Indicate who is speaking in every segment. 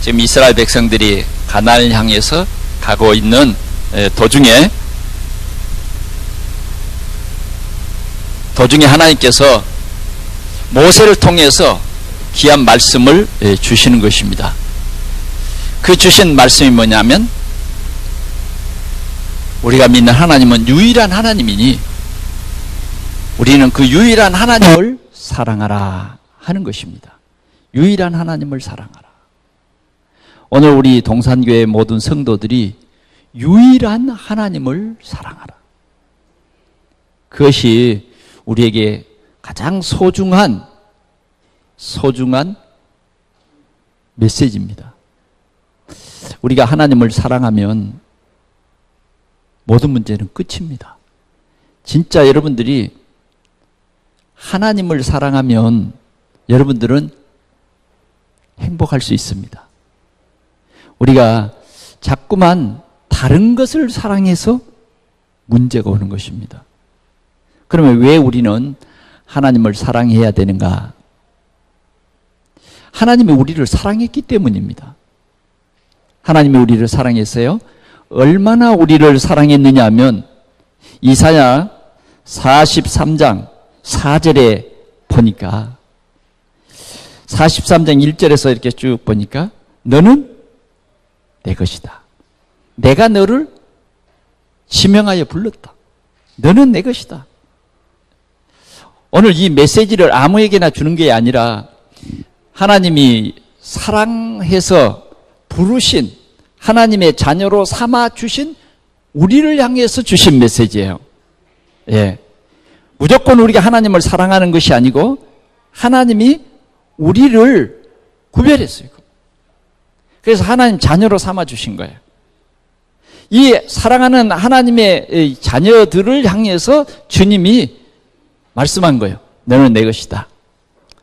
Speaker 1: 지금 이스라엘 백성들이 가나안을 향해서 가고 있는 도중에 하나님께서 모세를 통해서 귀한 말씀을 주시는 것입니다. 그 주신 말씀이 뭐냐면, 우리가 믿는 하나님은 유일한 하나님이니 우리는 그 유일한 하나님을 사랑하라 하는 것입니다. 유일한 하나님을 사랑하라. 오늘 우리 동산교회 모든 성도들이 유일한 하나님을 사랑하라. 그것이 우리에게 가장 소중한 메시지입니다. 우리가 하나님을 사랑하면 모든 문제는 끝입니다. 진짜 여러분들이 하나님을 사랑하면 여러분들은 행복할 수 있습니다. 우리가 자꾸만 다른 것을 사랑해서 문제가 오는 것입니다. 그러면 왜 우리는 하나님을 사랑해야 되는가? 하나님이 우리를 사랑했기 때문입니다. 하나님이 우리를 사랑했어요. 얼마나 우리를 사랑했느냐 하면 이사야 43장 4절에 보니까, 43장 1절에서 이렇게 쭉 보니까, 너는 내 것이다. 내가 너를 지명하여 불렀다. 너는 내 것이다. 오늘 이 메시지를 아무에게나 주는 게 아니라 하나님이 사랑해서 부르신, 하나님의 자녀로 삼아 주신 우리를 향해서 주신 메시지예요. 예. 무조건 우리가 하나님을 사랑하는 것이 아니고 하나님이 우리를 구별했어요. 그래서 하나님 자녀로 삼아 주신 거예요. 이 사랑하는 하나님의 자녀들을 향해서 주님이 말씀한 거예요. 너는 내 것이다.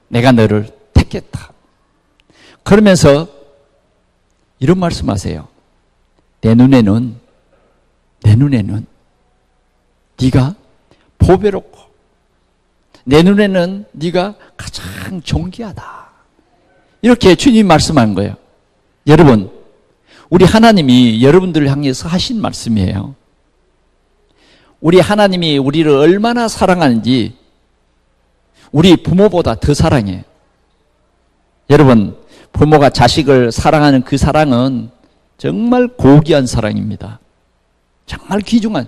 Speaker 1: 내가 너를 택했다. 그러면서 이런 말씀하세요. 내 눈에는 네가 보배롭고 내 눈에는 네가 가장 존귀하다. 이렇게 주님이 말씀한 거예요. 여러분, 우리 하나님이 여러분들을 향해서 하신 말씀이에요. 우리 하나님이 우리를 얼마나 사랑하는지 우리 부모보다 더 사랑해요. 여러분, 부모가 자식을 사랑하는 그 사랑은 정말 고귀한 사랑입니다. 정말 귀중한,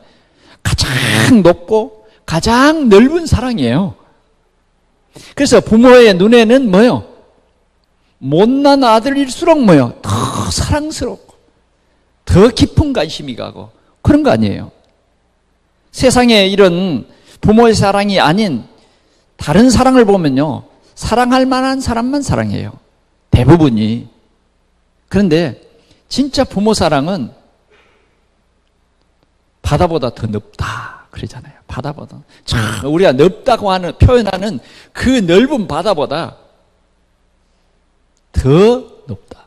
Speaker 1: 가장 높고 가장 넓은 사랑이에요. 그래서 부모의 눈에는 뭐요? 못난 아들일수록 뭐요? 더 사랑스럽고 더 깊은 관심이 가고 그런 거 아니에요. 세상에 이런 부모의 사랑이 아닌 다른 사랑을 보면요, 사랑할 만한 사람만 사랑해요. 대부분이. 그런데 진짜 부모 사랑은 바다보다 더 넓다 그러잖아요. 바다보다. 참 우리가 넓다고 하는, 표현하는 그 넓은 바다보다 더 높다.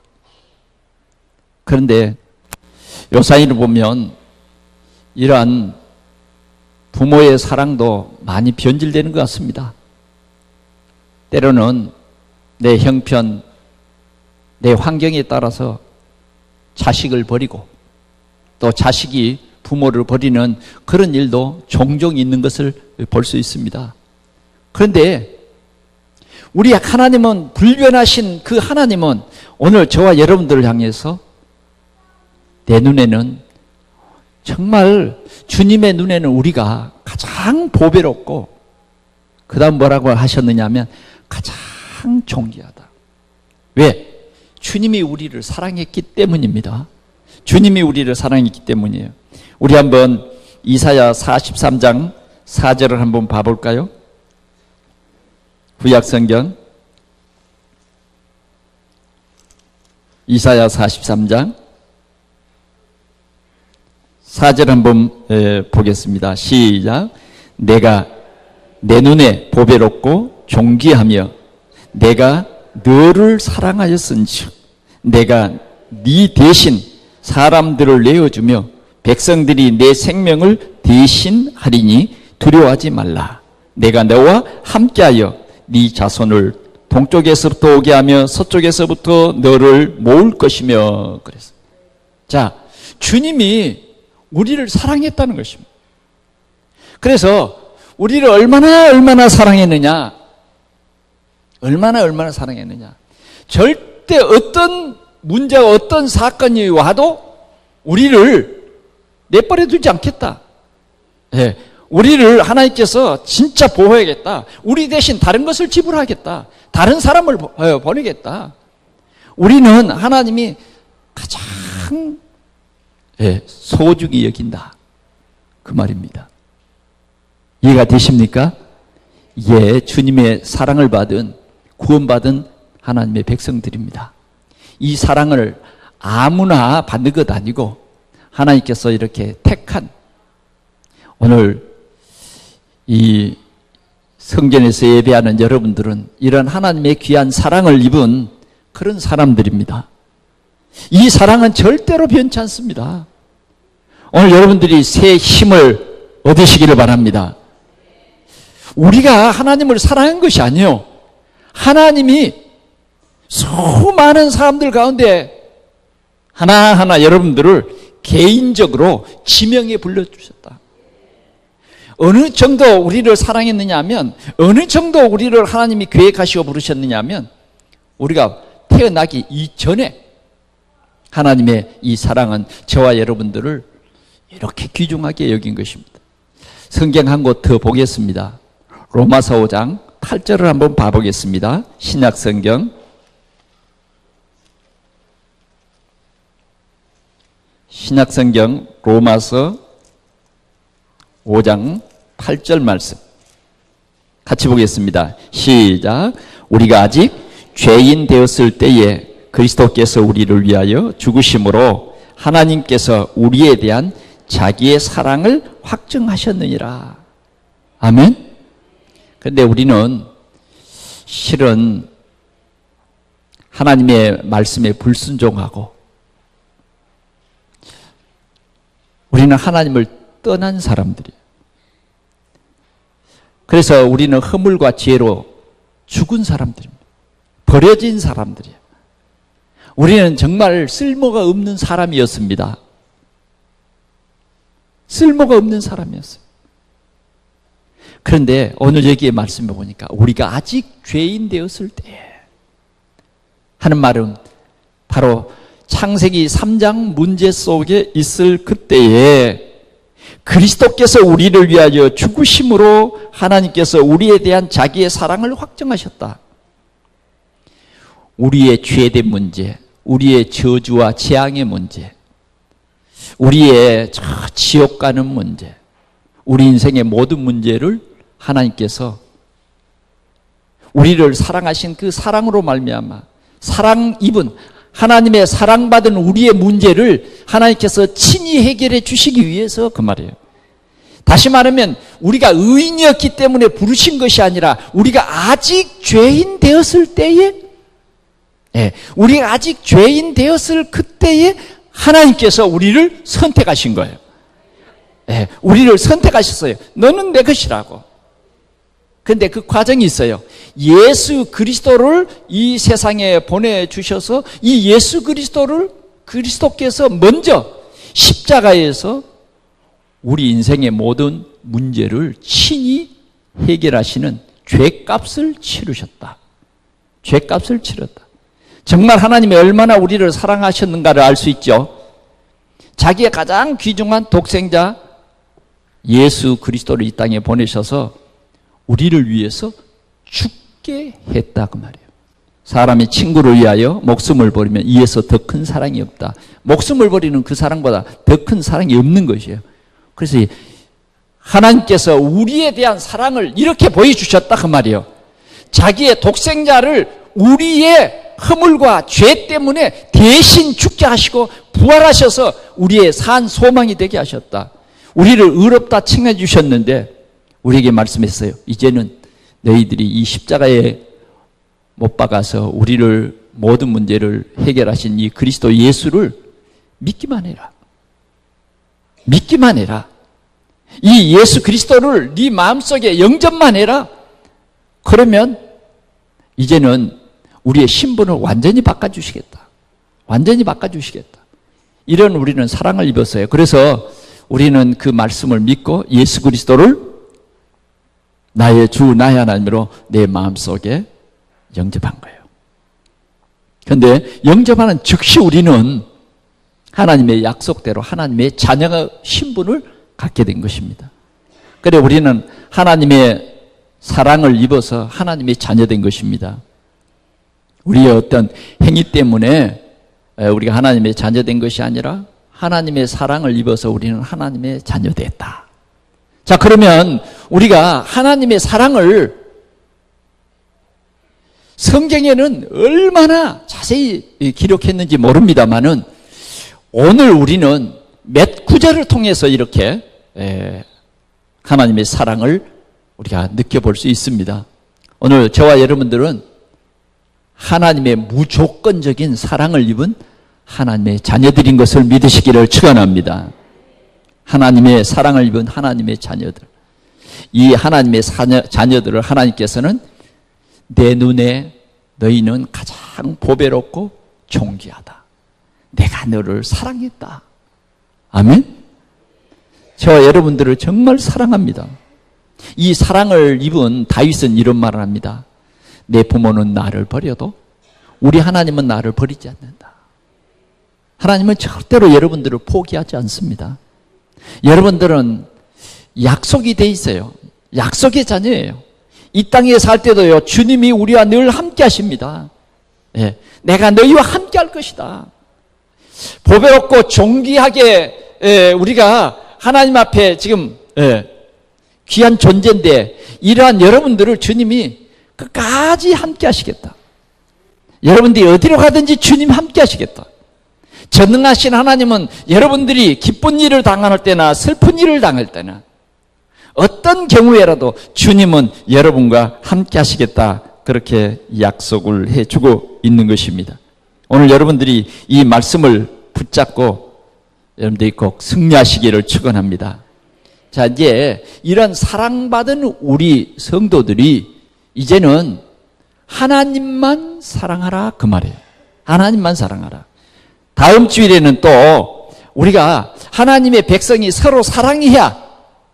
Speaker 1: 그런데 요사이를 보면 이러한 부모의 사랑도 많이 변질되는 것 같습니다. 때로는 내 형편, 내 환경에 따라서 자식을 버리고 또 자식이 부모를 버리는 그런 일도 종종 있는 것을 볼 수 있습니다. 그런데 우리 하나님은, 불변하신 그 하나님은 오늘 저와 여러분들을 향해서 내 눈에는, 정말 주님의 눈에는 우리가 가장 보배롭고, 그 다음 뭐라고 하셨느냐 하면 가장 존귀하다. 왜? 주님이 우리를 사랑했기 때문입니다. 주님이 우리를 사랑했기 때문이에요. 우리 한번 이사야 43장 4절을 한번 봐볼까요? 구약성경 이사야 43장 4절 한번 보겠습니다. 시작. 내가 내 눈에 보배롭고 존귀하며 내가 너를 사랑하였은즉 내가 네 대신 사람들을 내어주며 백성들이 내 생명을 대신하리니 두려워하지 말라. 내가 너와 함께하여 네 자손을 동쪽에서부터 오게 하며 서쪽에서부터 너를 모을 것이며 그랬어. 자, 주님이 우리를 사랑했다는 것입니다. 그래서 우리를 얼마나 사랑했느냐, 얼마나 사랑했느냐. 절대 어떤 문제가 어떤 사건이 와도 우리를 내버려 두지 않겠다. 예, 우리를 하나님께서 진짜 보호하겠다. 우리 대신 다른 것을 지불하겠다. 다른 사람을 보내겠다. 우리는 하나님이 가장 소중히 여긴다. 그 말입니다. 이해가 되십니까? 예, 주님의 사랑을 받은, 구원받은 하나님의 백성들입니다. 이 사랑을 아무나 받는 것 아니고 하나님께서 이렇게 택한, 오늘 이 성전에서 예배하는 여러분들은 이런 하나님의 귀한 사랑을 입은 그런 사람들입니다. 이 사랑은 절대로 변치 않습니다. 오늘 여러분들이 새 힘을 얻으시기를 바랍니다. 우리가 하나님을 사랑한 것이 아니에요. 하나님이 수많은 사람들 가운데 하나하나 여러분들을 개인적으로 지명해 불러주셨다. 어느 정도 우리를 사랑했느냐 하면, 어느 정도 우리를 하나님이 계획하시고 부르셨느냐 하면, 우리가 태어나기 이전에 하나님의 이 사랑은 저와 여러분들을 이렇게 귀중하게 여긴 것입니다. 성경 한 곳 더 보겠습니다. 로마서 5장 8절을 한번 봐보겠습니다. 신약성경 로마서 5장 8절 말씀 같이 보겠습니다. 시작. 우리가 아직 죄인 되었을 때에 그리스도께서 우리를 위하여 죽으심으로 하나님께서 우리에 대한 자기의 사랑을 확증하셨느니라. 아멘. 그런데 우리는 실은 하나님의 말씀에 불순종하고 우리는 하나님을 떠난 사람들이에요. 그래서 우리는 허물과 죄로 죽은 사람들입니다. 버려진 사람들이에요. 우리는 정말 쓸모가 없는 사람이었습니다. 쓸모가 없는 사람이었어요. 그런데 오늘 여기에 말씀해 보니까 우리가 아직 죄인 되었을 때 하는 말은 바로 창세기 3장 문제 속에 있을 그때에 그리스도께서 우리를 위하여 죽으심으로 하나님께서 우리에 대한 자기의 사랑을 확정하셨다. 우리의 죄된 문제, 우리의 저주와 재앙의 문제, 우리의 지옥 가는 문제, 우리 인생의 모든 문제를 하나님께서 우리를 사랑하신 그 사랑으로 말미암아 사랑 입은 하나님의 사랑받은 우리의 문제를 하나님께서 친히 해결해 주시기 위해서 그 말이에요. 다시 말하면 우리가 의인이었기 때문에 부르신 것이 아니라 우리가 아직 죄인 되었을 때에, 우리가 아직 죄인 되었을 그때에 하나님께서 우리를 선택하신 거예요. 우리를 선택하셨어요. 너는 내 것이라고. 그런데 그 과정이 있어요. 예수 그리스도를 이 세상에 보내주셔서 이 예수 그리스도께서 먼저 십자가에서 우리 인생의 모든 문제를 친히 해결하시는 죄값을 치르셨다. 죄값을 치렀다. 정말 하나님이 얼마나 우리를 사랑하셨는가를 알 수 있죠. 자기의 가장 귀중한 독생자 예수 그리스도를 이 땅에 보내셔서 우리를 위해서 죽게 했다 그 말이에요. 사람이 친구를 위하여 목숨을 버리면 이에서 더 큰 사랑이 없다. 목숨을 버리는 그 사랑보다 더 큰 사랑이 없는 것이에요. 그래서 하나님께서 우리에 대한 사랑을 이렇게 보여주셨다 그 말이에요. 자기의 독생자를 우리의 허물과 죄 때문에 대신 죽게 하시고 부활하셔서 우리의 산 소망이 되게 하셨다. 우리를 의롭다 칭해 주셨는데 우리에게 말씀했어요. 이제는 너희들이 이 십자가에 못 박아서 우리를 모든 문제를 해결하신 이 그리스도 예수를 믿기만 해라. 믿기만 해라. 이 예수 그리스도를 네 마음속에 영접만 해라. 그러면 이제는 우리의 신분을 완전히 바꿔주시겠다. 완전히 바꿔주시겠다. 이런 우리는 사랑을 입었어요. 그래서 우리는 그 말씀을 믿고 예수 그리스도를 나의 주, 나의 하나님으로 내 마음속에 영접한 거예요. 그런데 영접하는 즉시 우리는 하나님의 약속대로 하나님의 자녀의 신분을 갖게 된 것입니다. 그래 우리는 하나님의 사랑을 입어서 하나님의 자녀된 것입니다. 우리의 어떤 행위 때문에 우리가 하나님의 자녀된 것이 아니라 하나님의 사랑을 입어서 우리는 하나님의 자녀됐다. 자, 그러면 우리가 하나님의 사랑을 성경에는 얼마나 자세히 기록했는지 모릅니다만은 오늘 우리는 몇 구절을 통해서 이렇게 하나님의 사랑을 우리가 느껴볼 수 있습니다. 오늘 저와 여러분들은 하나님의 무조건적인 사랑을 입은 하나님의 자녀들인 것을 믿으시기를 축원합니다. 하나님의 사랑을 입은 하나님의 자녀들. 이 하나님의 자녀들을 하나님께서는 내 눈에 너희는 가장 보배롭고 존귀하다. 내가 너를 사랑했다. 아멘? 저와 여러분들을 정말 사랑합니다. 이 사랑을 입은 다윗은 이런 말을 합니다. 내 부모는 나를 버려도 우리 하나님은 나를 버리지 않는다. 하나님은 절대로 여러분들을 포기하지 않습니다. 여러분들은 약속이 돼 있어요. 약속의 자녀예요. 이 땅에 살 때도요, 주님이 우리와 늘 함께 하십니다. 예, 내가 너희와 함께 할 것이다. 보배롭고 존귀하게 우리가 하나님 앞에 지금 귀한 존재인데 이러한 여러분들을 주님이 끝까지 함께 하시겠다. 여러분들이 어디로 가든지 주님 함께 하시겠다. 전능하신 하나님은 여러분들이 기쁜 일을 당할 때나 슬픈 일을 당할 때나 어떤 경우에라도 주님은 여러분과 함께 하시겠다. 그렇게 약속을 해주고 있는 것입니다. 오늘 여러분들이 이 말씀을 붙잡고 여러분들이 꼭 승리하시기를 축원합니다. 자, 이제 이런 사랑받은 우리 성도들이 이제는 하나님만 사랑하라 그 말이에요. 하나님만 사랑하라. 다음 주일에는 또 우리가 하나님의 백성이 서로 사랑해야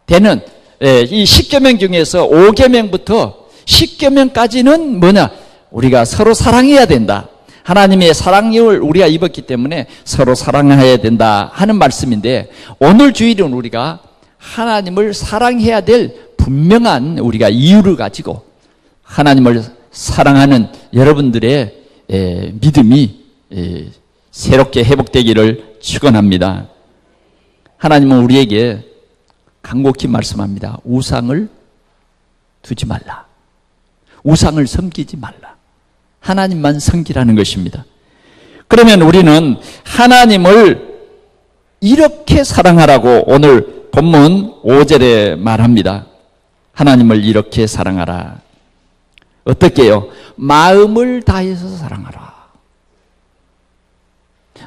Speaker 1: 되는 이 10계명 중에서 5계명부터 10계명까지는 뭐냐? 우리가 서로 사랑해야 된다. 하나님의 사랑을 우리가 입었기 때문에 서로 사랑해야 된다 하는 말씀인데 오늘 주일은 우리가 하나님을 사랑해야 될 분명한 우리가 이유를 가지고 하나님을 사랑하는 여러분들의 믿음이 새롭게 회복되기를 축원합니다. 하나님은 우리에게 간곡히 말씀합니다. 우상을 두지 말라. 우상을 섬기지 말라. 하나님만 섬기라는 것입니다. 그러면 우리는 하나님을 이렇게 사랑하라고 오늘 본문 5절에 말합니다. 하나님을 이렇게 사랑하라. 어떻게요? 마음을 다해서 사랑하라.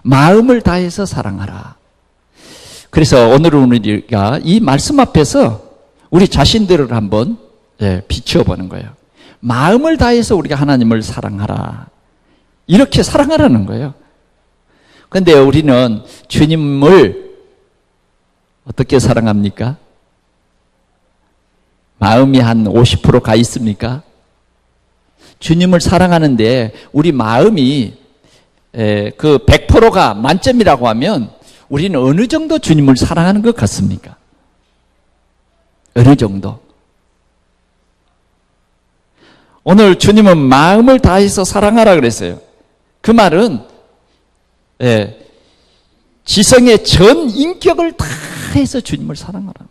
Speaker 1: 마음을 다해서 사랑하라. 그래서 오늘은 우리가 이 말씀 앞에서 우리 자신들을 한번 비추어 보는 거예요. 마음을 다해서 우리가 하나님을 사랑하라. 이렇게 사랑하라는 거예요. 그런데 우리는 주님을 어떻게 사랑합니까? 마음이 한 50%가 있습니까? 주님을 사랑하는데 우리 마음이 그 100%가 만점이라고 하면 우리는 어느 정도 주님을 사랑하는 것 같습니까? 어느 정도? 오늘 주님은 마음을 다해서 사랑하라 그랬어요. 그 말은 지성의 전 인격을 다해서 주님을 사랑하라는 거예요.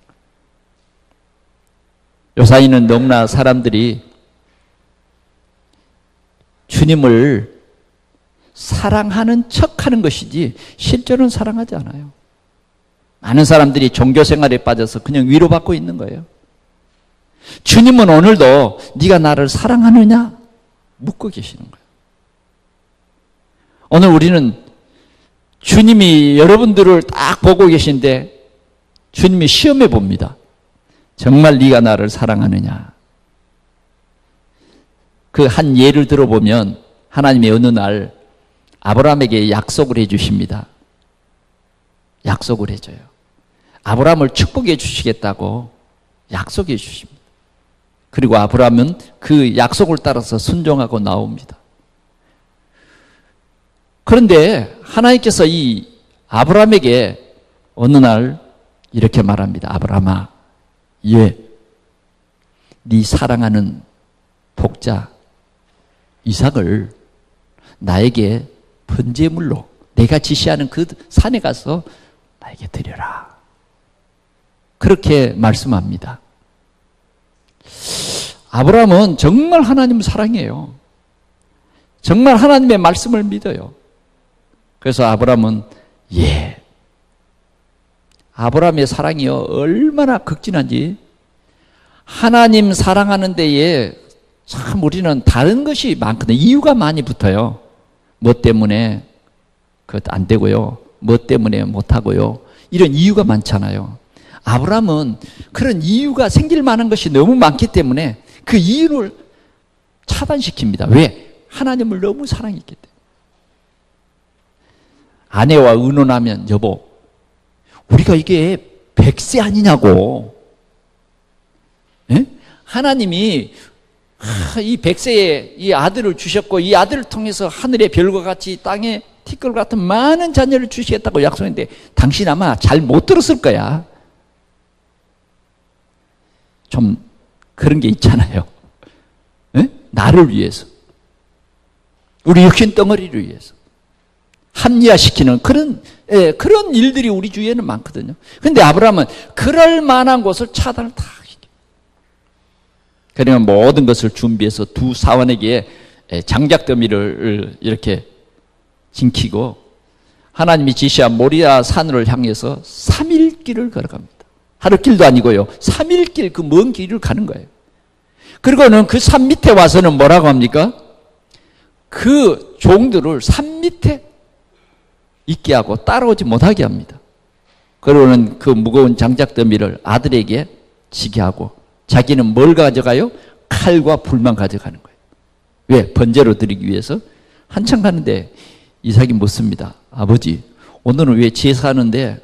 Speaker 1: 요사이는 너무나 사람들이 주님을 사랑하는 척하는 것이지 실제로는 사랑하지 않아요. 많은 사람들이 종교 생활에 빠져서 그냥 위로받고 있는 거예요. 주님은 오늘도 네가 나를 사랑하느냐? 묻고 계시는 거예요. 오늘 우리는 주님이 여러분들을 딱 보고 계신데 주님이 시험해 봅니다. 정말 네가 나를 사랑하느냐? 그 한 예를 들어보면 하나님이 어느 날 아브라함에게 약속을 해 주십니다. 약속을 해줘요. 아브라함을 축복해 주시겠다고 약속해 주십니다. 그리고 아브라함은 그 약속을 따라서 순종하고 나옵니다. 그런데 하나님께서 이 아브라함에게 어느 날 이렇게 말합니다. 아브라함아, 네 사랑하는 복자 이삭을 나에게 번제물로 내가 지시하는 그 산에 가서 나에게 드려라. 그렇게 말씀합니다. 아브라함은 정말 하나님을 사랑해요. 정말 하나님의 말씀을 믿어요. 그래서 아브라함은 아브라함의 사랑이 얼마나 극진한지, 하나님 사랑하는 데에 참 우리는 다른 것이 많거든요. 이유가 많이 붙어요. 뭐 때문에 그것 안 되고요. 뭐 때문에 못 하고요. 이런 이유가 많잖아요. 아브라함은 그런 이유가 생길 만한 것이 너무 많기 때문에 그 이유를 차단시킵니다. 왜? 하나님을 너무 사랑했기 때문에. 아내와 의논하면, 여보, 우리가 이게 100세 아니냐고. 예? 하나님이 이 100세에 이 아들을 주셨고, 이 아들을 통해서 하늘의 별과 같이 땅에 티끌 같은 많은 자녀를 주시겠다고 약속했는데 당신 아마 잘 못 들었을 거야. 좀 그런 게 있잖아요. 예? 나를 위해서, 우리 육신 덩어리를 위해서 합리화시키는 그런 일들이 우리 주위에는 많거든요. 그런데 아브라함은 그럴 만한 곳을 차단을 다 시켜요. 그러면 모든 것을 준비해서 두 사원에게 장작더미를 이렇게 징키고 하나님이 지시한 모리아 산을 향해서 3일 길을 걸어갑니다. 하루 길도 아니고요. 3일 길, 그 먼 길을 가는 거예요. 그리고는 그 산 밑에 와서는 뭐라고 합니까? 그 종들을 산 밑에 있게 하고 따라오지 못하게 합니다. 그리고는 그 무거운 장작더미를 아들에게 지게 하고 자기는 뭘 가져가요? 칼과 불만 가져가는 거예요. 왜? 번제로 드리기 위해서. 한참 가는데 이삭이 묻습니다. 아버지, 오늘은 왜 제사하는데,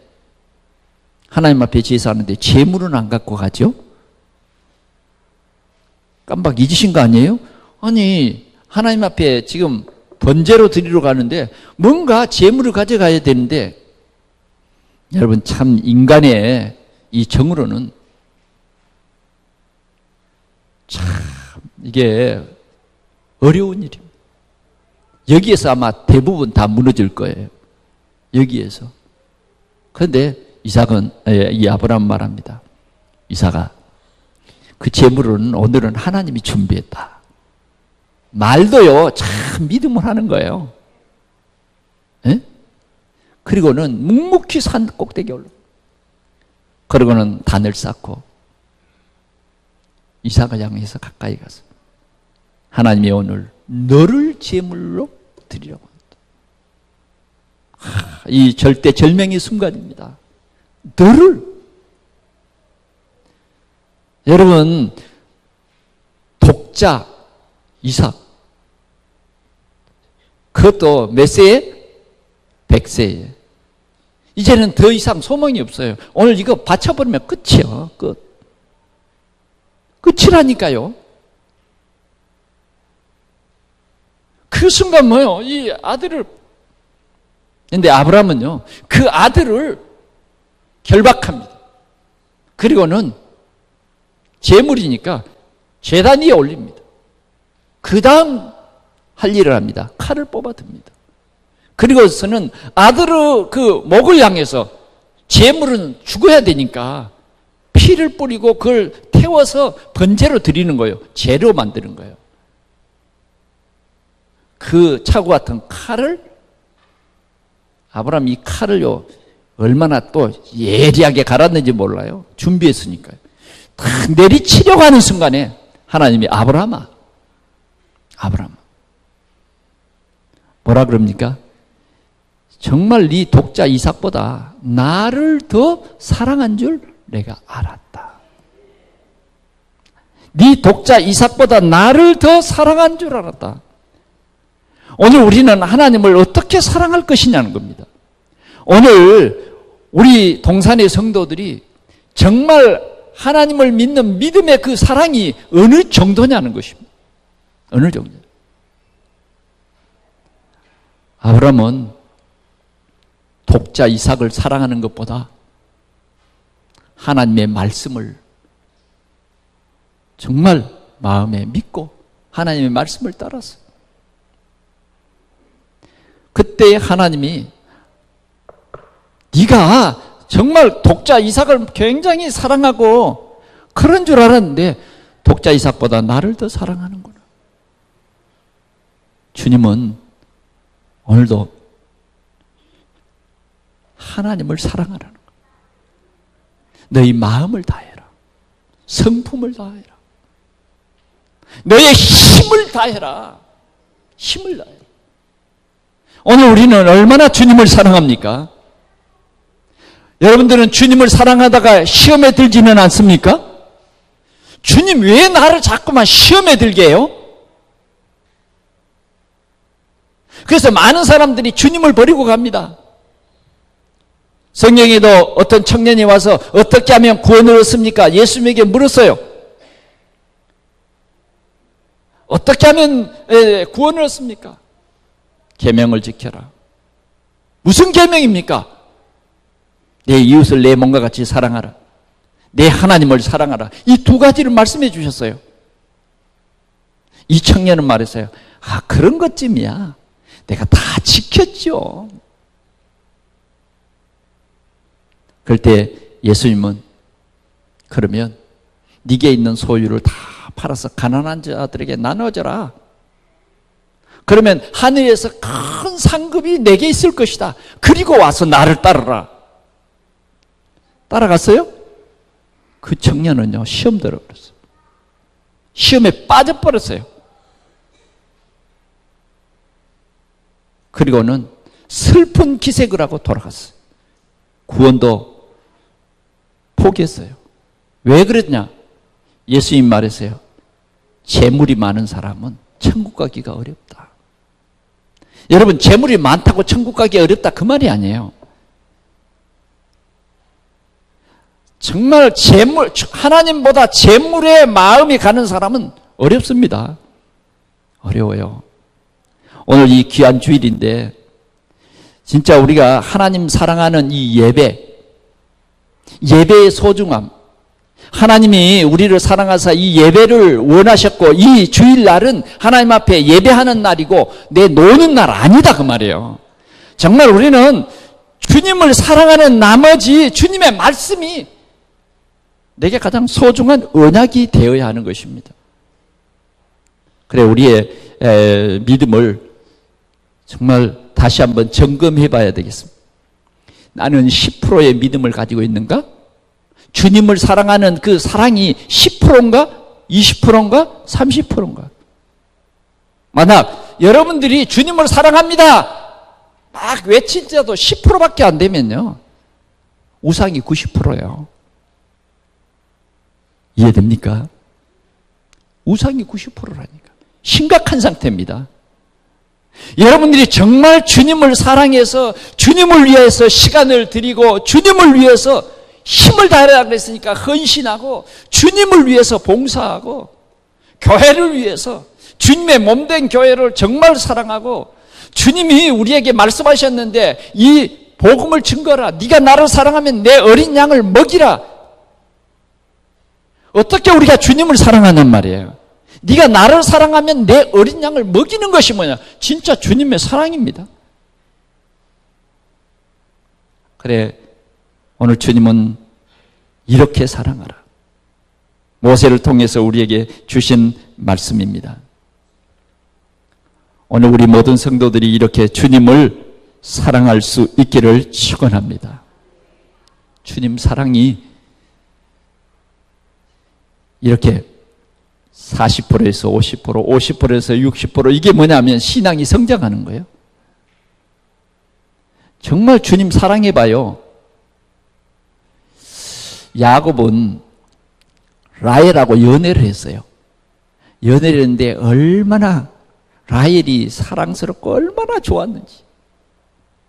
Speaker 1: 하나님 앞에 제사하는데 제물은 안 갖고 가죠? 깜빡 잊으신 거 아니에요? 아니, 하나님 앞에 지금 번제로 드리러 가는데 뭔가 제물을 가져가야 되는데, 여러분 참 인간의 이 정으로는 참 이게 어려운 일입니다. 여기에서 아마 대부분 다 무너질 거예요. 여기에서. 그런데 이삭은, 이 아브라함 말합니다. 이삭아, 그 제물은 오늘은 하나님이 준비했다. 말도요, 참 믿음을 하는 거예요. 에? 그리고는 묵묵히 산 꼭대기에 올라. 그리고는 단을 쌓고 이삭을 향해서 가까이 가서 하나님이 오늘 너를 제물로 드리라고 합니다. 이 절대절명의 순간입니다. 너를. 여러분, 독자 이삭, 그것도 몇 세에? 100세에. 이제는 더 이상 소망이 없어요. 오늘 이거 바쳐버리면 끝이요. 끝이라니까요. 그 순간 뭐요? 이 아들을, 근데 아브라함은요, 그 아들을 결박합니다. 그리고는 제물이니까 제단 위에 올립니다. 그 다음 할 일을 합니다. 칼을 뽑아듭니다. 그리고서는 아들의 그 목을 향해서, 제물은 죽어야 되니까 피를 뿌리고 그걸 태워서 번제로 드리는 거예요. 재료 만드는 거예요. 그 차고 같은 칼을, 아브라함 이 칼을요, 얼마나 또 예리하게 갈았는지 몰라요. 준비했으니까요. 딱 내리치려고 하는 순간에 하나님이 아브라함아, 뭐라 그럽니까? 정말 네 독자 이삭보다 나를 더 사랑한 줄 내가 알았다. 네 독자 이삭보다 나를 더 사랑한 줄 알았다. 오늘 우리는 하나님을 어떻게 사랑할 것이냐는 겁니다. 오늘 우리 동산의 성도들이 정말 하나님을 믿는 믿음의 그 사랑이 어느 정도냐는 것입니다. 어느 정도. 아브라함은 독자 이삭을 사랑하는 것보다 하나님의 말씀을 정말 마음에 믿고 하나님의 말씀을 따랐어요. 그때 하나님이 네가 정말 독자 이삭을 굉장히 사랑하고 그런 줄 알았는데 독자 이삭보다 나를 더 사랑하는구나. 주님은 오늘도 하나님을 사랑하라는 거예요. 너희 마음을 다해라. 성품을 다해라. 너의 힘을 다해라. 힘을 다해라. 오늘 우리는 얼마나 주님을 사랑합니까? 여러분들은 주님을 사랑하다가 시험에 들지는 않습니까? 주님 왜 나를 자꾸만 시험에 들게 해요? 그래서 많은 사람들이 주님을 버리고 갑니다. 성경에도 어떤 청년이 와서 어떻게 하면 구원을 얻습니까? 예수님에게 물었어요. 어떻게 하면 구원을 얻습니까? 계명을 지켜라. 무슨 계명입니까? 내 이웃을 내 몸과 같이 사랑하라. 내 하나님을 사랑하라. 이 두 가지를 말씀해 주셨어요. 이 청년은 말했어요. 아, 그런 것쯤이야. 내가 다 지켰죠. 그럴 때 예수님은 그러면 네게 있는 소유를 다 팔아서 가난한 자들에게 나눠줘라. 그러면 하늘에서 큰 상급이 내게 있을 것이다. 그리고 와서 나를 따르라. 따라갔어요? 그 청년은요, 시험 들어버렸어요. 시험에 빠져버렸어요. 그리고는 슬픈 기색을 하고 돌아갔어요. 구원도 포기했어요. 왜 그랬냐? 예수님 말했어요. 재물이 많은 사람은 천국 가기가 어렵다. 여러분, 재물이 많다고 천국 가기 어렵다 그 말이 아니에요. 정말 재물, 하나님보다 재물에 마음이 가는 사람은 어렵습니다. 어려워요. 오늘 이 귀한 주일인데 진짜 우리가 하나님 사랑하는 이 예배의 소중함, 하나님이 우리를 사랑하사 이 예배를 원하셨고 이 주일날은 하나님 앞에 예배하는 날이고 내 노는 날 아니다 그 말이에요. 정말 우리는 주님을 사랑하는 나머지 주님의 말씀이 내게 가장 소중한 언약이 되어야 하는 것입니다. 그래, 우리의 믿음을 정말 다시 한번 점검해 봐야 되겠습니다. 나는 10%의 믿음을 가지고 있는가? 주님을 사랑하는 그 사랑이 10%인가? 20%인가? 30%인가? 만약 여러분들이 주님을 사랑합니다 막 외친자도 10%밖에 안 되면요, 우상이 90%예요. 이해됩니까? 우상이 90%라니까. 심각한 상태입니다. 여러분들이 정말 주님을 사랑해서 주님을 위해서 시간을 드리고 주님을 위해서 힘을 다하라고 그랬으니까 헌신하고 주님을 위해서 봉사하고 교회를 위해서 주님의 몸된 교회를 정말 사랑하고 주님이 우리에게 말씀하셨는데 이 복음을 증거하라. 네가 나를 사랑하면 내 어린 양을 먹이라. 어떻게 우리가 주님을 사랑하는 말이에요? 네가 나를 사랑하면 내 어린 양을 먹이는 것이 뭐냐? 진짜 주님의 사랑입니다. 그래, 오늘 주님은 이렇게 사랑하라. 모세를 통해서 우리에게 주신 말씀입니다. 오늘 우리 모든 성도들이 이렇게 주님을 사랑할 수 있기를 축원합니다. 주님 사랑이 이렇게 40%에서 50%, 50%에서 60% 이게 뭐냐면 신앙이 성장하는 거예요. 정말 주님 사랑해봐요. 야곱은 라헬하고 연애를 했어요. 연애를 했는데 얼마나 라헬이 사랑스럽고 얼마나 좋았는지.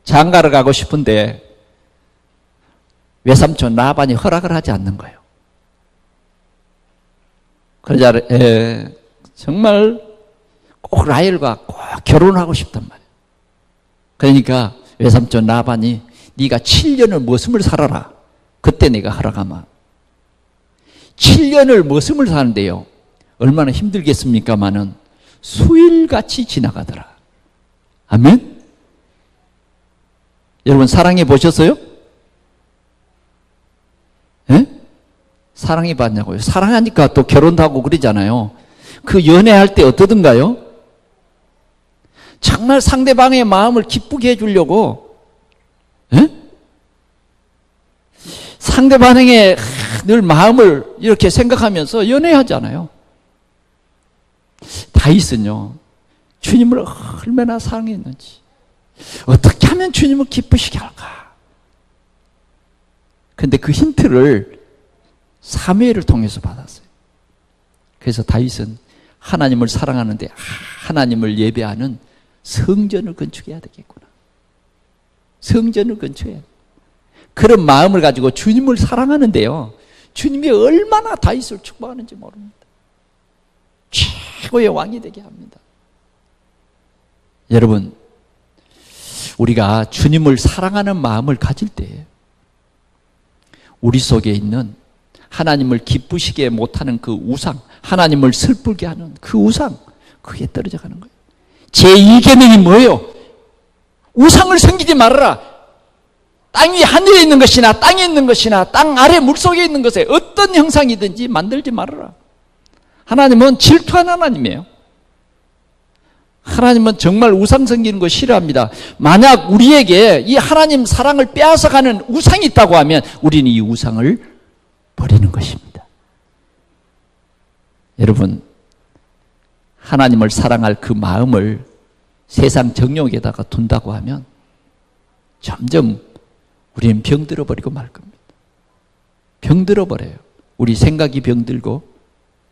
Speaker 1: 장가를 가고 싶은데 외삼촌 라반이 허락을 하지 않는 거예요. 그러자 정말 꼭 라헬과 꼭 결혼하고 싶단 말이에요. 그러니까 외삼촌 라반이 네가 7년을 머슴을 살아라. 그때 내가 허락하마. 7년을 머슴을 사는데요. 얼마나 힘들겠습니까마는 수일같이 지나가더라. 아멘? 여러분 사랑해 보셨어요? 예? 사랑해 봤냐고요? 사랑하니까 또 결혼도 하고 그러잖아요. 그 연애할 때 어떠던가요? 정말 상대방의 마음을 기쁘게 해주려고, 예? 상대방의 늘 마음을 이렇게 생각하면서 연애하잖아요. 다윗은요, 주님을 얼마나 사랑했는지, 어떻게 하면 주님을 기쁘시게 할까? 근데 그 힌트를 사무엘을 통해서 받았어요. 그래서 다윗은 하나님을 사랑하는데 하나님을 예배하는 성전을 건축해야 되겠구나. 성전을 건축해야 돼. 그런 마음을 가지고 주님을 사랑하는데요, 주님이 얼마나 다윗을 축복하는지 모릅니다. 최고의 왕이 되게 합니다. 여러분, 우리가 주님을 사랑하는 마음을 가질 때 우리 속에 있는 하나님을 기쁘시게 못하는 그 우상, 하나님을 슬프게 하는 그 우상, 그게 떨어져 가는 거예요. 제2계명이 뭐예요? 우상을 섬기지 말아라. 땅 위 하늘에 있는 것이나 땅에 있는 것이나 땅 아래 물속에 있는 것에 어떤 형상이든지 만들지 말아라. 하나님은 질투하는 하나님이에요. 하나님은 정말 우상 섬기는 거 싫어합니다. 만약 우리에게 이 하나님 사랑을 빼앗아가는 우상이 있다고 하면 우리는 이 우상을 버리는 것입니다. 여러분, 하나님을 사랑할 그 마음을 세상 정욕에다가 둔다고 하면 점점 우리는 병들어 버리고 말 겁니다. 병들어 버려요. 우리 생각이 병들고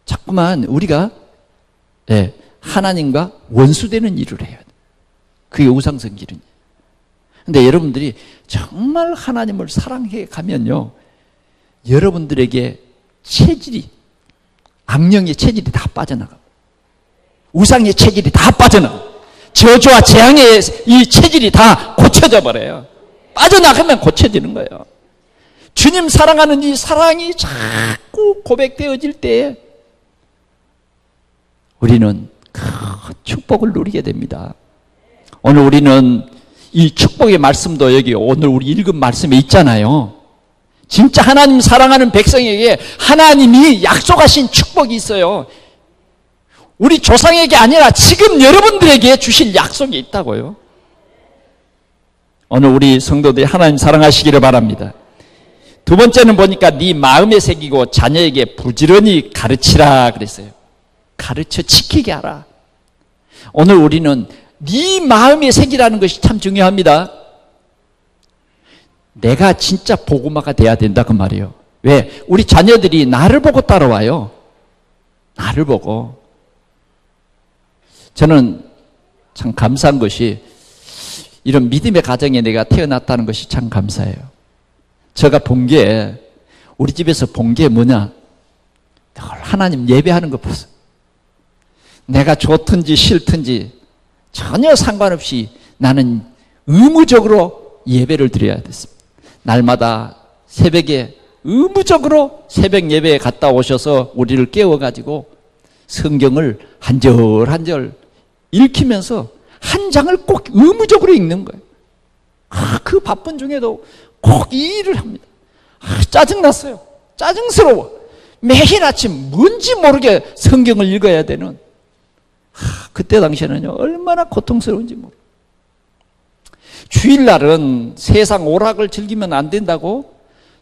Speaker 1: 자꾸만 우리가 하나님과 원수되는 일을 해야 돼. 그게 우상 섬기는. 근데 여러분들이 정말 하나님을 사랑해 가면요, 여러분들에게 체질이, 악령의 체질이 다 빠져나가고 우상의 체질이 다 빠져나가고 저주와 재앙의 이 체질이 다 고쳐져 버려요. 빠져나가면 고쳐지는 거예요. 주님 사랑하는 이 사랑이 자꾸 고백되어질 때 우리는 큰 축복을 누리게 됩니다. 오늘 우리는 이 축복의 말씀도 여기 오늘 우리 읽은 말씀에 있잖아요. 진짜 하나님 사랑하는 백성에게 하나님이 약속하신 축복이 있어요. 우리 조상에게 아니라 지금 여러분들에게 주실 약속이 있다고요. 오늘 우리 성도들이 하나님 사랑하시기를 바랍니다. 두 번째는 보니까 네 마음에 새기고 자녀에게 부지런히 가르치라 그랬어요. 가르쳐 지키게 하라. 오늘 우리는 네 마음에 새기라는 것이 참 중요합니다. 내가 진짜 복음화가 돼야 된다 그 말이에요. 왜? 우리 자녀들이 나를 보고 따라와요. 나를 보고. 저는 참 감사한 것이 이런 믿음의 가정에 내가 태어났다는 것이 참 감사해요. 제가 본 게, 우리 집에서 본 게 뭐냐? 하나님 예배하는 거 보세요. 내가 좋든지 싫든지 전혀 상관없이 나는 의무적으로 예배를 드려야 됐습니다. 날마다 새벽에 의무적으로 새벽 예배에 갔다 오셔서 우리를 깨워가지고 성경을 한 절 한 절 읽히면서 한 장을 꼭 의무적으로 읽는 거예요. 그 바쁜 중에도 꼭 이 일을 합니다. 짜증났어요. 짜증스러워. 매일 아침 뭔지 모르게 성경을 읽어야 되는, 그때 당시에는요 얼마나 고통스러운지 모르. 주일날은 세상 오락을 즐기면 안 된다고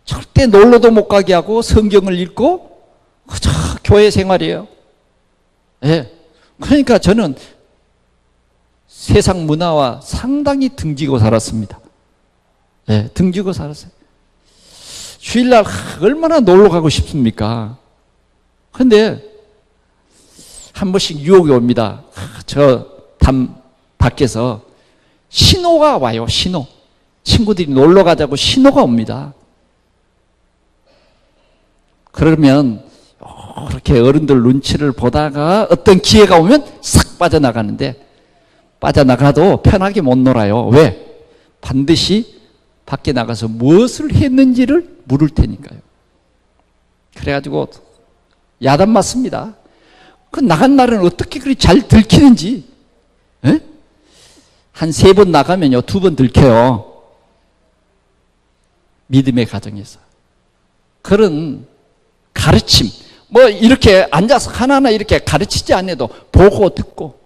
Speaker 1: 절대 놀러도 못 가게 하고 성경을 읽고 그저 교회 생활이에요. 예. 그러니까 저는 세상 문화와 상당히 등지고 살았습니다. 예, 등지고 살았어요. 주일날 얼마나 놀러 가고 싶습니까? 근데 한 번씩 유혹이 옵니다. 저 담 밖에서 신호가 와요. 신호. 친구들이 놀러 가자고 신호가 옵니다. 그러면 그렇게 어른들 눈치를 보다가 어떤 기회가 오면 싹 빠져나가는데, 빠져나가도 편하게 못 놀아요. 왜? 반드시 밖에 나가서 무엇을 했는지를 물을 테니까요. 그래가지고 야단 맞습니다. 그 나간 날은 어떻게 그리 잘 들키는지. 에? 한 3번 나가면요 2번 들켜요. 믿음의 가정에서. 그런 가르침, 뭐 이렇게 앉아서 하나하나 이렇게 가르치지 않아도 보고 듣고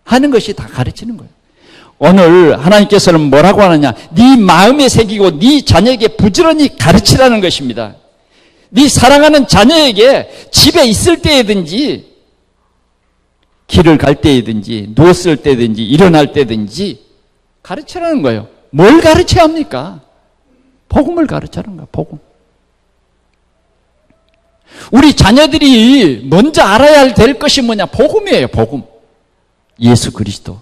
Speaker 1: 하는 것이 다 가르치는 거예요. 오늘 하나님께서는 뭐라고 하느냐? 네 마음에 새기고 네 자녀에게 부지런히 가르치라는 것입니다. 네 사랑하는 자녀에게 집에 있을 때든지 길을 갈 때든지 누웠을 때든지 일어날 때든지 가르치라는 거예요. 뭘 가르쳐야 합니까? 복음을 가르치라는 거예요. 복음. 우리 자녀들이 먼저 알아야 될 것이 뭐냐? 복음이에요. 복음. 예수 그리스도.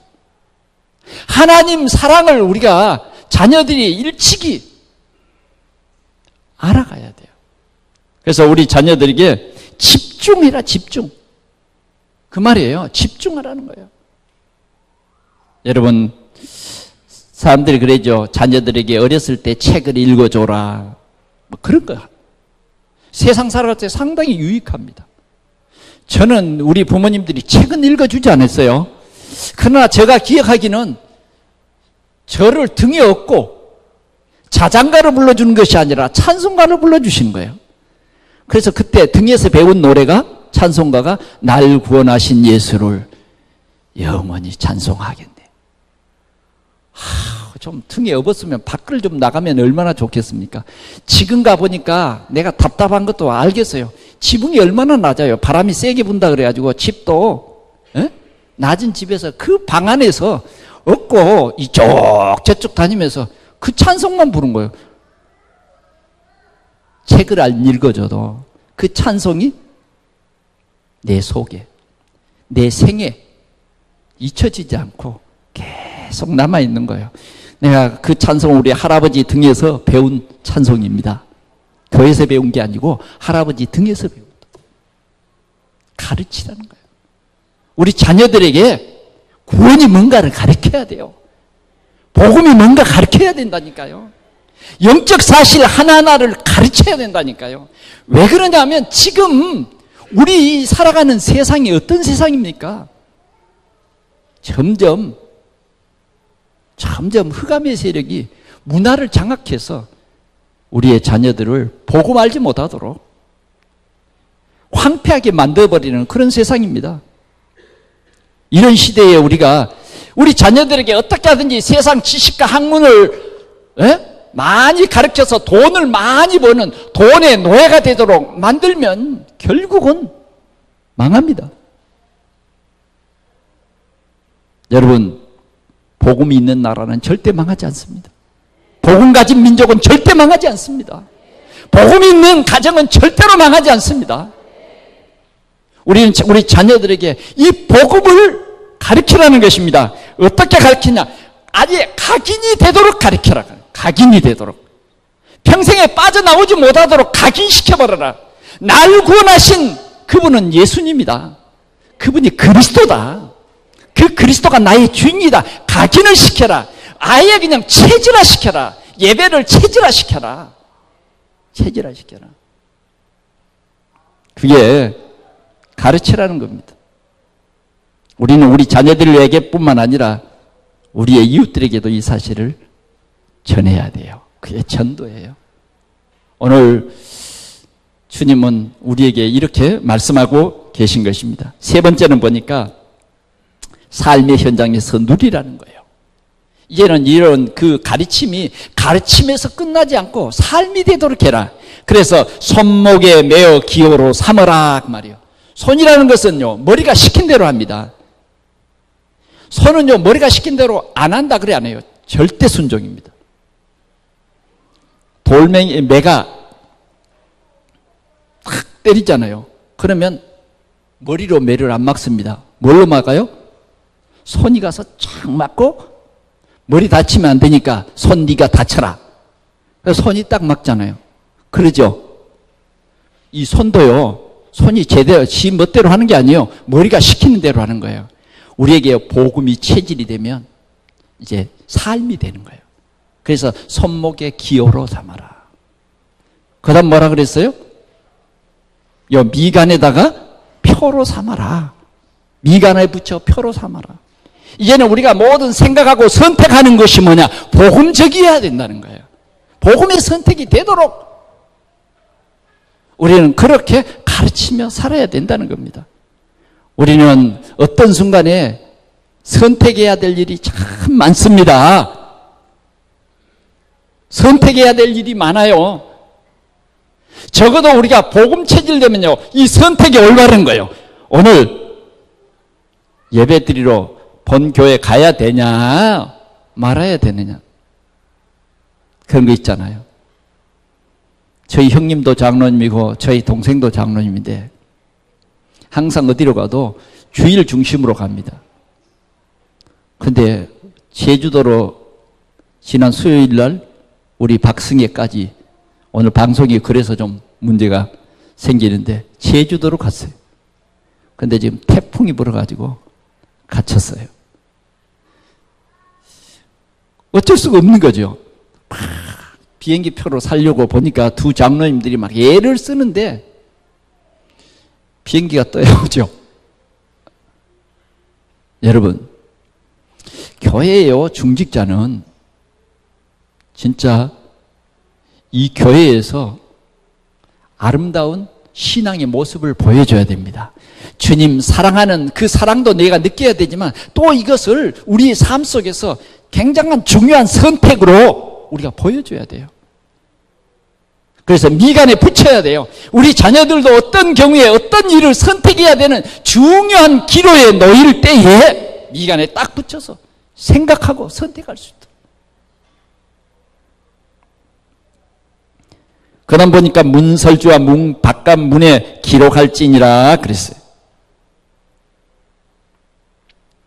Speaker 1: 하나님 사랑을 우리가 자녀들이 일찍이 알아가야 돼요. 그래서 우리 자녀들에게 집중해라. 집중. 그 말이에요. 집중하라는 거예요. 여러분, 사람들이 그러죠. 자녀들에게 어렸을 때 책을 읽어줘라. 뭐 그런 거. 세상 살아갈 때 상당히 유익합니다. 저는 우리 부모님들이 책은 읽어주지 않았어요. 그러나 제가 기억하기는 저를 등에 업고 자장가를 불러주는 것이 아니라 찬송가를 불러주시는 거예요. 그래서 그때 등에서 배운 노래가, 찬송가가 날 구원하신 예수를 영원히 찬송하겠네. 좀 등에 업었으면 밖을 좀 나가면 얼마나 좋겠습니까? 지금 가보니까 내가 답답한 것도 알겠어요. 지붕이 얼마나 낮아요. 바람이 세게 분다 그래가지고 집도 낮은 집에서 그 방 안에서 업고 이쪽 저쪽 다니면서 그 찬송만 부른 거예요. 책을 안 읽어줘도 그 찬송이 내 속에, 내 생에 잊혀지지 않고 계속 남아있는 거예요. 내가 그 찬송 우리 할아버지 등에서 배운 찬송입니다. 교회에서 배운 게 아니고 할아버지 등에서 배운 가르치라는 거예요. 우리 자녀들에게 구원이 뭔가를 가르쳐야 돼요. 복음이 뭔가 가르쳐야 된다니까요. 영적 사실 하나하나를 가르쳐야 된다니까요. 왜 그러냐면 지금 우리 살아가는 세상이 어떤 세상입니까? 점점 흑암의 세력이 문화를 장악해서 우리의 자녀들을 복음 알지 못하도록 황폐하게 만들어버리는 그런 세상입니다. 이런 시대에 우리가 우리 자녀들에게 어떻게 하든지 세상 지식과 학문을 많이 가르쳐서 돈을 많이 버는 돈의 노예가 되도록 만들면 결국은 망합니다. 여러분, 복음이 있는 나라는 절대 망하지 않습니다. 복음 가진 민족은 절대 망하지 않습니다. 복음이 있는 가정은 절대로 망하지 않습니다. 우리 자녀들에게 이 복음을 가르치라는 것입니다. 어떻게 가르치냐? 아예 각인이 되도록 가르쳐라. 각인이 되도록. 평생에 빠져나오지 못하도록 각인시켜버려라. 날 구원하신 그분은 예수님이다. 그분이 그리스도다. 그 그리스도가 나의 주인이다. 각인을 시켜라. 아예 그냥 체질화시켜라. 예배를 체질화시켜라. 체질화시켜라. 그게 가르치라는 겁니다. 우리는 우리 자녀들에게뿐만 아니라 우리의 이웃들에게도 이 사실을 전해야 돼요. 그게 전도예요. 오늘 주님은 우리에게 이렇게 말씀하고 계신 것입니다. 세 번째는 보니까 삶의 현장에서 누리라는 거예요. 이제는 이런 그 가르침이 가르침에서 끝나지 않고 삶이 되도록 해라. 그래서 손목에 매어 기호로 삼으라 그 말이에요. 손이라는 것은요, 머리가 시킨 대로 합니다. 손은요, 머리가 시킨 대로 안 한다 그래 안 해요. 절대 순종입니다. 돌멩이 매가 탁 때리잖아요. 그러면 머리로 매를 안 막습니다. 뭘로 막아요? 손이 가서 쫙 막고 머리 다치면 안 되니까 손 네가 다쳐라. 그래서 손이 딱 막잖아요. 그러죠? 이 손도요. 손이 제대로 지 멋대로 하는 게 아니에요. 머리가 시키는 대로 하는 거예요. 우리에게 복음이 체질이 되면 이제 삶이 되는 거예요. 그래서 손목에 기호로 삼아라. 그 다음 뭐라 그랬어요? 요 미간에다가 표로 삼아라. 미간에 붙여 표로 삼아라. 이제는 우리가 모든 생각하고 선택하는 것이 뭐냐? 복음적이어야 된다는 거예요. 복음의 선택이 되도록 우리는 그렇게 가르치며 살아야 된다는 겁니다. 우리는 어떤 순간에 선택해야 될 일이 참 많습니다. 선택해야 될 일이 많아요. 적어도 우리가 복음 체질되면요, 이 선택이 올바른 거예요. 오늘 예배 드리러 본 교회 가야 되냐, 말아야 되느냐. 그런 거 있잖아요. 저희 형님도 장로님이고 저희 동생도 장로님인데 항상 어디로 가도 주일 중심으로 갑니다. 근데 제주도로 지난 수요일 날 우리 박승혜까지 오늘 방송이 그래서 좀 문제가 생기는데 제주도로 갔어요. 근데 지금 태풍이 불어가지고 갇혔어요. 어쩔 수가 없는 거죠. 비행기 표로 살려고 보니까 두 장로님들이 막 애를 쓰는데 비행기가 떠야 오죠. 여러분, 교회에요, 중직자는 진짜 이 교회에서 아름다운 신앙의 모습을 보여줘야 됩니다. 주님 사랑하는 그 사랑도 내가 느껴야 되지만 또 이것을 우리의 삶 속에서 굉장한 중요한 선택으로 우리가 보여줘야 돼요. 그래서 미간에 붙여야 돼요. 우리 자녀들도 어떤 경우에 어떤 일을 선택해야 되는 중요한 기로에 놓일 때에 미간에 딱 붙여서 생각하고 선택할 수 있도록. 그 다음 보니까 문설주와 문 바깥 문에 기록할지니라 그랬어요.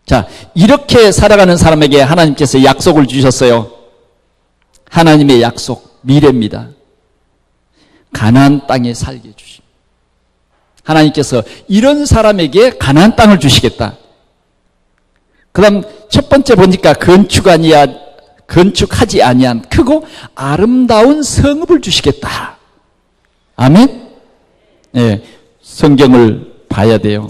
Speaker 1: 자, 이렇게 살아가는 사람에게 하나님께서 약속을 주셨어요. 하나님의 약속, 미래입니다. 가나안 땅에 살게 해주십니다. 하나님께서 이런 사람에게 가나안 땅을 주시겠다. 그 다음 첫 번째 보니까 건축하지 아니한 크고 아름다운 성읍을 주시겠다. 아멘? 네, 성경을 봐야 돼요.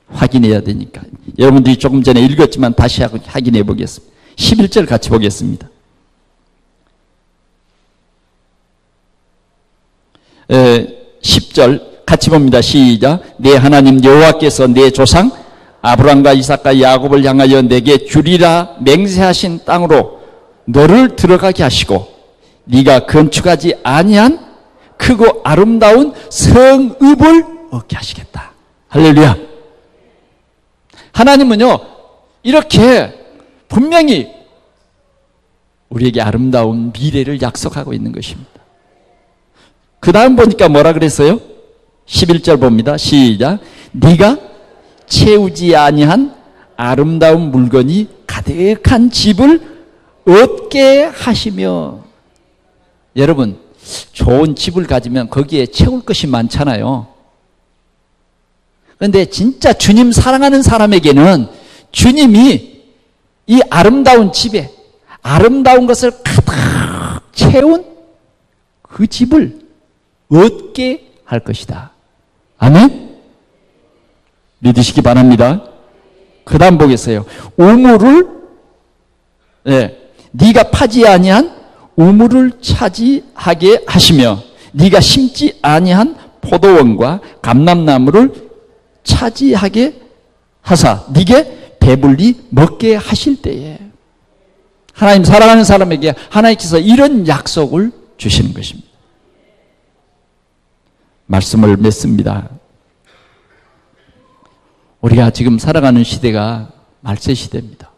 Speaker 1: 확인해야 되니까. 여러분들이 조금 전에 읽었지만 다시 확인해 보겠습니다. 11절 같이 보겠습니다. 10절 같이 봅니다. 시작. 내 하나님 여호와께서 내 조상 아브람과 이삭과 야곱을 향하여 내게 주리라 맹세하신 땅으로 너를 들어가게 하시고 네가 건축하지 아니한 크고 아름다운 성읍을 얻게 하시겠다. 할렐루야. 하나님은요 이렇게 분명히 우리에게 아름다운 미래를 약속하고 있는 것입니다. 그 다음 보니까 뭐라 그랬어요? 11절 봅니다. 시작. 네가 채우지 아니한 아름다운 물건이 가득한 집을 얻게 하시며. 여러분, 좋은 집을 가지면 거기에 채울 것이 많잖아요. 그런데 진짜 주님 사랑하는 사람에게는 주님이 이 아름다운 집에 아름다운 것을 가득 채운 그 집을 얻게 할 것이다. 아멘? 믿으시기 바랍니다. 그 다음 보겠어요. 우물을 네가 파지 아니한 우물을 차지하게 하시며 네가 심지 아니한 포도원과 감람나무를 차지하게 하사 네게 배불리 먹게 하실 때에. 하나님 사랑하는 사람에게 하나님께서 이런 약속을 주시는 것입니다. 말씀을 맺습니다. 우리가 지금 살아가는 시대가 말세 시대입니다.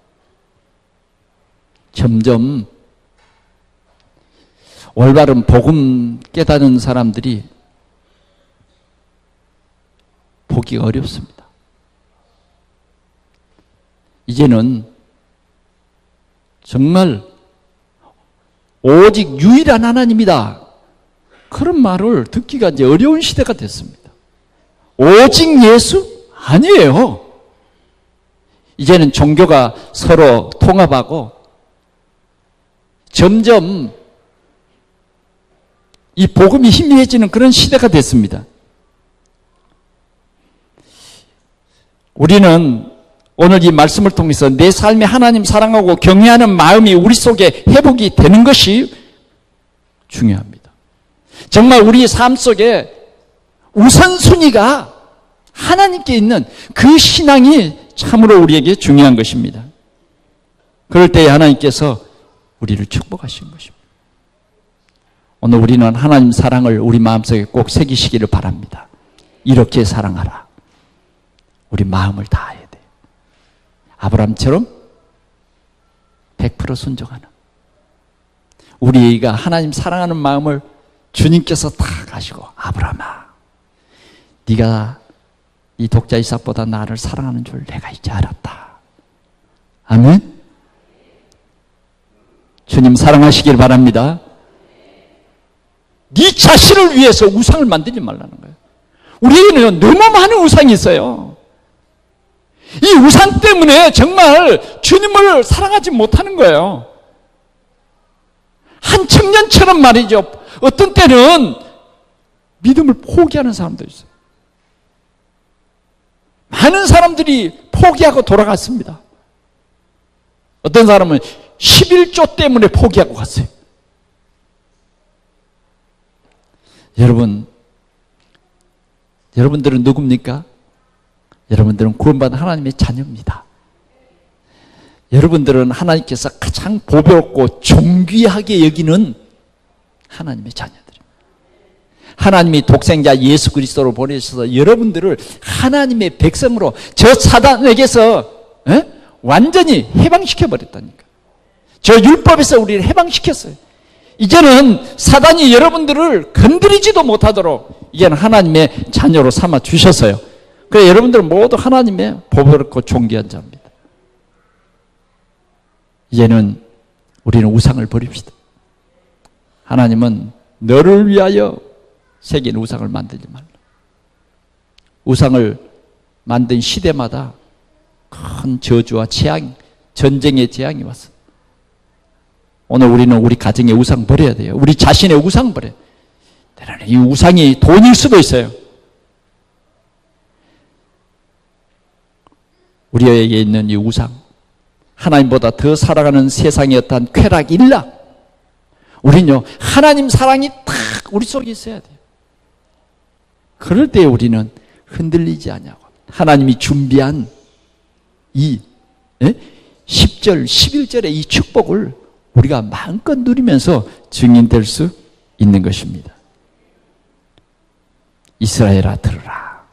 Speaker 1: 점점 올바른 복음 깨닫는 사람들이 보기가 어렵습니다. 이제는 정말 오직 유일한 하나님이다, 그런 말을 듣기가 이제 어려운 시대가 됐습니다. 오직 예수? 아니에요. 이제는 종교가 서로 통합하고 점점 이 복음이 희미해지는 그런 시대가 됐습니다. 우리는 오늘 이 말씀을 통해서 내 삶에 하나님 사랑하고 경외하는 마음이 우리 속에 회복이 되는 것이 중요합니다. 정말 우리 삶 속에 우선순위가 하나님께 있는 그 신앙이 참으로 우리에게 중요한 것입니다. 그럴 때 하나님께서 우리를 축복하신 것입니다. 오늘 우리는 하나님 사랑을 우리 마음속에 꼭 새기시기를 바랍니다. 이렇게 사랑하라. 우리 마음을 다해야 돼. 아브라함처럼 100% 순종하는, 우리가 하나님 사랑하는 마음을 주님께서 다 가시고, 아브라함아, 네가 이 독자 이삭보다 나를 사랑하는 줄 내가 이제 알았다. 아멘. 주님 사랑하시길 바랍니다. 네 자신을 위해서 우상을 만들지 말라는 거예요. 우리에게는 너무 많은 우상이 있어요. 이 우상 때문에 정말 주님을 사랑하지 못하는 거예요. 한 청년처럼 말이죠. 어떤 때는 믿음을 포기하는 사람도 있어요. 많은 사람들이 포기하고 돌아갔습니다. 어떤 사람은 11조 때문에 포기하고 갔어요. 여러분들은 누굽니까? 여러분들은 구원받은 하나님의 자녀입니다. 여러분들은 하나님께서 가장 보배롭고 존귀하게 여기는 하나님의 자녀들입니다. 하나님이 독생자 예수 그리스도를 보내셔서 여러분들을 하나님의 백성으로 저 사단에게서 완전히 해방시켜버렸다니까. 저 율법에서 우리를 해방시켰어요. 이제는 사단이 여러분들을 건드리지도 못하도록 이제는 하나님의 자녀로 삼아 주셨어요. 그래서 여러분들은 모두 하나님의 보배롭고 존귀한 자입니다. 이제는 우리는 우상을 버립시다. 하나님은 너를 위하여 새긴 우상을 만들지 말라. 우상을 만든 시대마다 큰 저주와 재앙, 전쟁의 재앙이 왔어. 오늘 우리는 우리 가정의 우상 버려야 돼요. 우리 자신의 우상 버려야 돼요. 때로는 이 우상이 돈일 수도 있어요. 우리에게 있는 이 우상, 하나님보다 더 살아가는 세상의 어떤 쾌락, 일락, 우리는요 하나님 사랑이 딱 우리 속에 있어야 돼요. 그럴 때 우리는 흔들리지 않냐고. 하나님이 준비한 이 10절, 11절의 이 축복을 우리가 마음껏 누리면서 증인될 수 있는 것입니다. 이스라엘아 들으라.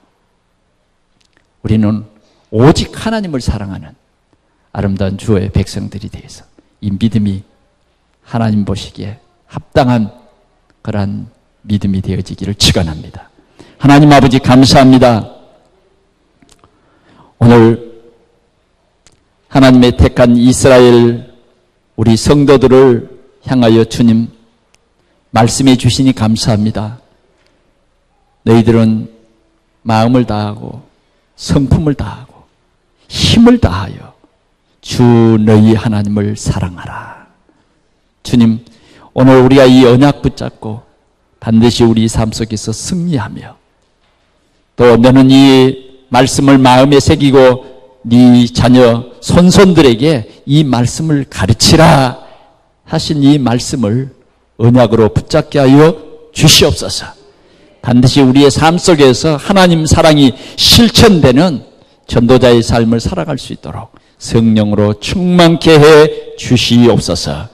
Speaker 1: 우리는 오직 하나님을 사랑하는 아름다운 주의 백성들이 되어서 이 믿음이 하나님 보시기에 합당한 그러한 믿음이 되어지기를 축원합니다. 하나님 아버지 감사합니다. 오늘 하나님의 택한 이스라엘 우리 성도들을 향하여 주님 말씀해 주시니 감사합니다. 너희들은 마음을 다하고 성품을 다하고 힘을 다하여 주 너희 하나님을 사랑하라. 주님, 오늘 우리가 이 언약 붙잡고 반드시 우리 삶 속에서 승리하며 또 너는 이 말씀을 마음에 새기고 네 자녀 손손들에게 이 말씀을 가르치라 하신 이 말씀을 언약으로 붙잡게 하여 주시옵소서. 반드시 우리의 삶 속에서 하나님 사랑이 실천되는 전도자의 삶을 살아갈 수 있도록 성령으로 충만케 해 주시옵소서.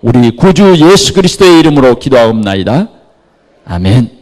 Speaker 1: 우리 구주 예수 그리스도의 이름으로 기도하옵나이다. 아멘.